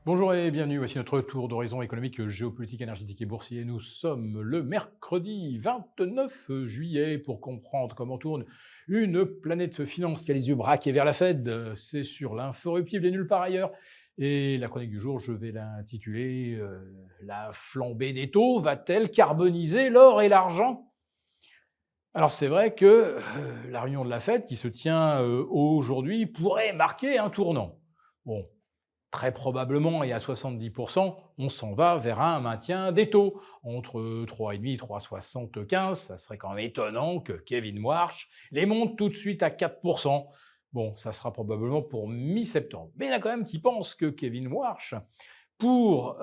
Bonjour et bienvenue, voici notre tour d'horizon économique, géopolitique, énergétique et boursier. Nous sommes le mercredi 29 juillet pour comprendre comment tourne une planète finance qui a les yeux braqués vers la Fed. C'est sur l'inforruptible et nulle part ailleurs. Et la chronique du jour, je vais l'intituler La flambée des taux va-t-elle carboniser l'or et l'argent? Alors c'est vrai que la réunion de la Fed qui se tient aujourd'hui pourrait marquer un tournant. Bon, très probablement et à 70%, on s'en va vers un maintien des taux entre 3,5 et 3,75. Ça serait quand même étonnant que Kevin Warsh les monte tout de suite à 4%. Bon, ça sera probablement pour mi-septembre. Mais il y en a quand même qui pensent que Kevin Warsh, pour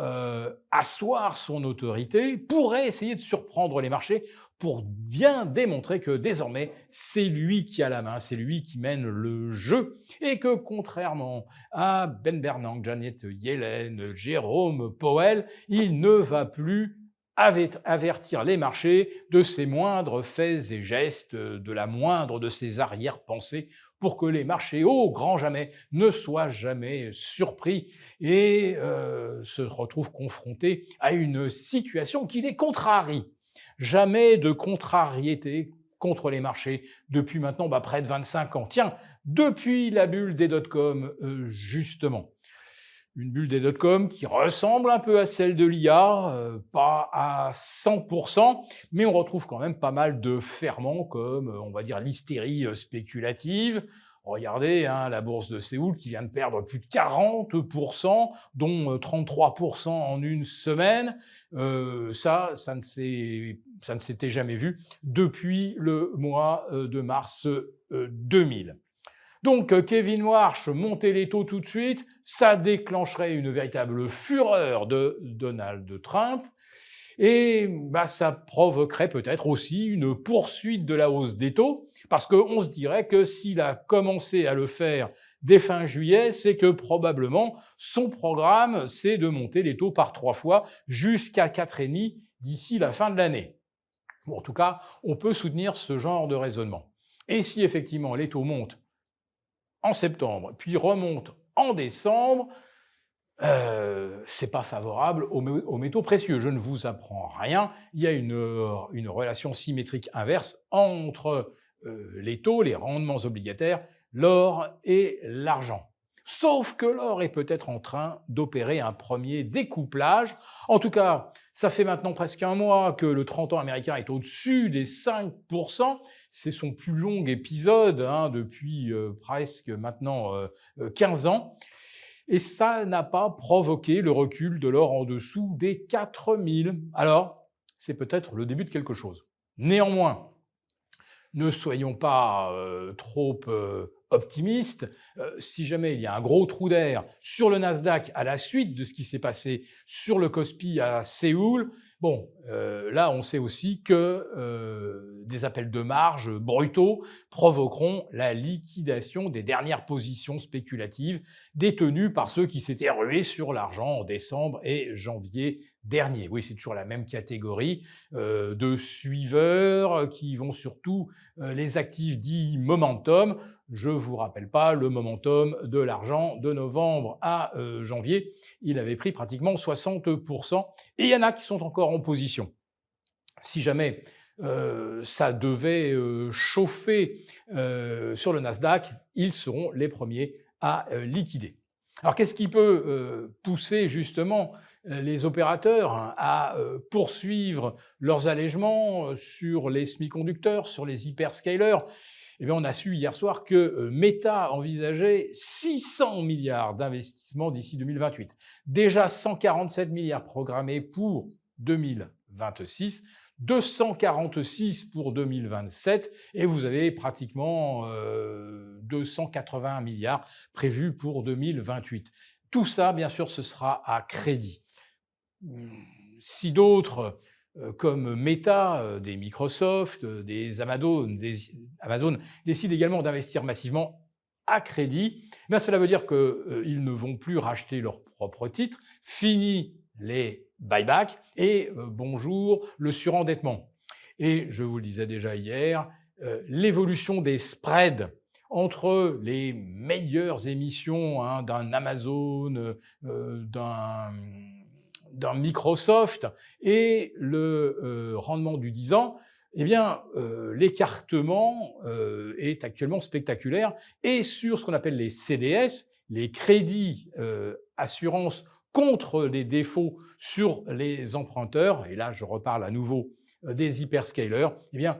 asseoir son autorité, pourrait essayer de surprendre les marchés pour bien démontrer que désormais, c'est lui qui a la main, c'est lui qui mène le jeu, et que contrairement à Ben Bernanke, Janet Yellen, Jérôme Powell, il ne va plus avertir les marchés de ses moindres faits et gestes, de la moindre de ses arrière-pensées, pour que les marchés, au grand jamais, ne soient jamais surpris et se retrouvent confrontés à une situation qui les contrarie. Jamais de contrariété contre les marchés depuis maintenant près de 25 ans. Tiens, depuis la bulle des dot-com, justement. Une bulle des dot-com qui ressemble un peu à celle de l'IA, pas à 100%, mais on retrouve quand même pas mal de ferments comme, on va dire, l'hystérie spéculative. Regardez la bourse de Séoul qui vient de perdre plus de 40%, dont 33% en une semaine. Ça ne s'était jamais vu depuis le mois de mars 2000. Donc Kevin Warsh monter les taux tout de suite, ça déclencherait une véritable fureur de Donald Trump et ça provoquerait peut-être aussi une poursuite de la hausse des taux parce qu'on se dirait que s'il a commencé à le faire dès fin juillet, c'est que probablement son programme, c'est de monter les taux par 3 fois jusqu'à 4,5 d'ici la fin de l'année. Bon, en tout cas, on peut soutenir ce genre de raisonnement. Et si effectivement les taux montent en septembre, puis remonte en décembre, c'est pas favorable aux métaux précieux. Je ne vous apprends rien. Il y a une relation symétrique inverse entre les taux, les rendements obligataires, l'or et l'argent. Sauf que l'or est peut-être en train d'opérer un premier découplage. En tout cas, ça fait maintenant presque un mois que le 30 ans américain est au-dessus des 5%. C'est son plus long épisode depuis presque maintenant 15 ans. Et ça n'a pas provoqué le recul de l'or en dessous des 4000. Alors, c'est peut-être le début de quelque chose. Néanmoins, ne soyons pas trop optimistes. Si jamais il y a un gros trou d'air sur le Nasdaq à la suite de ce qui s'est passé sur le Kospi à Séoul, bon, là on sait aussi que des appels de marge brutaux provoqueront la liquidation des dernières positions spéculatives détenues par ceux qui s'étaient rués sur l'argent en décembre et janvier dernier. Oui, c'est toujours la même catégorie de suiveurs qui vont surtout les actifs dits momentum. Je ne vous rappelle pas le momentum de l'argent de novembre à janvier. Il avait pris pratiquement 60%. Et il y en a qui sont encore en position. Si jamais ça devait chauffer sur le Nasdaq, ils seront les premiers à liquider. Alors qu'est-ce qui peut pousser justement les opérateurs à poursuivre leurs allègements sur les semi-conducteurs, sur les hyperscalers? Eh bien, on a su hier soir que Meta envisageait 600 milliards d'investissements d'ici 2028. Déjà 147 milliards programmés pour 2026, 246 pour 2027 et vous avez pratiquement 280 milliards prévus pour 2028. Tout ça, bien sûr, ce sera à crédit. Si d'autres, comme Meta, des Microsoft, des Amazon décident également d'investir massivement à crédit, cela veut dire qu'ils ne vont plus racheter leurs propres titres, fini les buybacks et bonjour le surendettement. Et je vous le disais déjà hier, l'évolution des spreads entre les meilleures émissions hein, d'un Amazon, d'un Microsoft et le rendement du 10 ans, eh bien, l'écartement est actuellement spectaculaire. Et sur ce qu'on appelle les CDS, les crédits assurance contre les défauts sur les emprunteurs, et là je reparle à nouveau des hyperscalers, eh bien,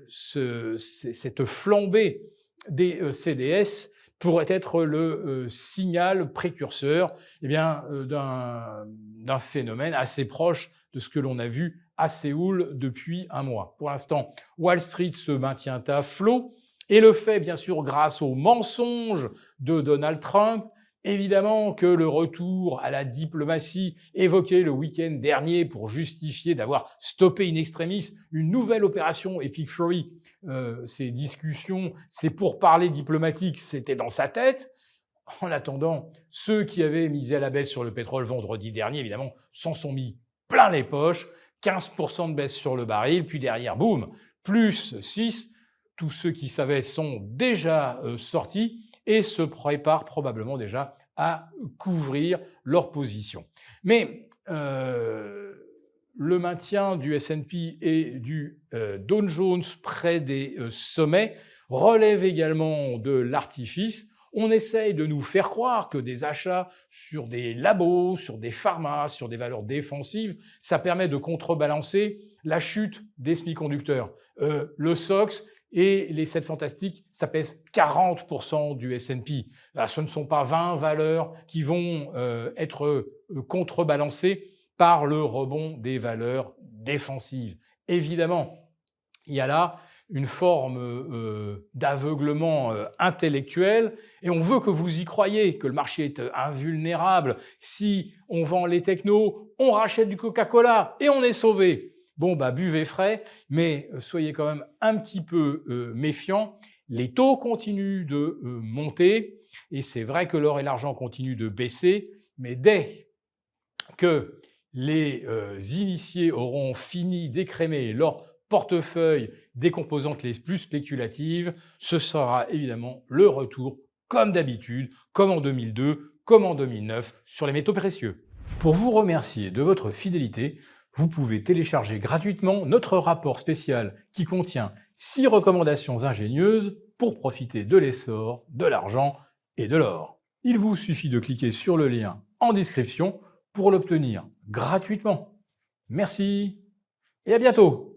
cette flambée des CDS pourrait être le signal précurseur eh bien, d'un phénomène assez proche de ce que l'on a vu à Séoul depuis un mois. Pour l'instant, Wall Street se maintient à flot et le fait, bien sûr, grâce aux mensonges de Donald Trump. Évidemment que le retour à la diplomatie évoqué le week-end dernier pour justifier d'avoir stoppé in extremis une nouvelle opération Epic Fury, ces discussions, ces pourparlers diplomatiques, c'était dans sa tête. En attendant, ceux qui avaient misé à la baisse sur le pétrole vendredi dernier, évidemment, s'en sont mis plein les poches. 15% de baisse sur le baril, puis derrière, boum, plus 6. Tous ceux qui savaient sont déjà sortis et se préparent probablement déjà à couvrir leur position. Mais le maintien du S&P et du Dow Jones près des sommets relève également de l'artifice. On essaye de nous faire croire que des achats sur des labos, sur des pharmas, sur des valeurs défensives, ça permet de contrebalancer la chute des semi-conducteurs. Le SOX et les 7 fantastiques, ça pèse 40% du S&P. Ce ne sont pas 20 valeurs qui vont être contrebalancées par le rebond des valeurs défensives. Évidemment, il y a là une forme d'aveuglement intellectuel et on veut que vous y croyez, que le marché est invulnérable. Si on vend les technos, on rachète du Coca-Cola et on est sauvé. Bon, buvez frais, mais soyez quand même un petit peu méfiants. Les taux continuent de monter et c'est vrai que l'or et l'argent continuent de baisser, mais dès que les initiés auront fini d'écrémer leur portefeuille des composantes les plus spéculatives, ce sera évidemment le retour, comme d'habitude, comme en 2002, comme en 2009, sur les métaux précieux. Pour vous remercier de votre fidélité, vous pouvez télécharger gratuitement notre rapport spécial qui contient 6 recommandations ingénieuses pour profiter de l'essor, de l'argent et de l'or. Il vous suffit de cliquer sur le lien en description pour l'obtenir gratuitement. Merci et à bientôt!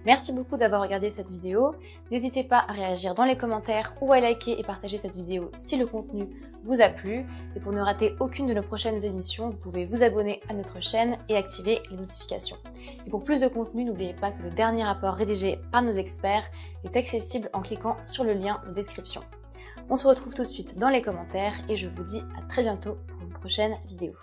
Merci beaucoup d'avoir regardé cette vidéo. N'hésitez pas à réagir dans les commentaires ou à liker et partager cette vidéo si le contenu vous a plu. Et pour ne rater aucune de nos prochaines émissions, vous pouvez vous abonner à notre chaîne et activer les notifications. Et pour plus de contenu, n'oubliez pas que le dernier rapport rédigé par nos experts est accessible en cliquant sur le lien de description. On se retrouve tout de suite dans les commentaires et je vous dis à très bientôt pour une prochaine vidéo.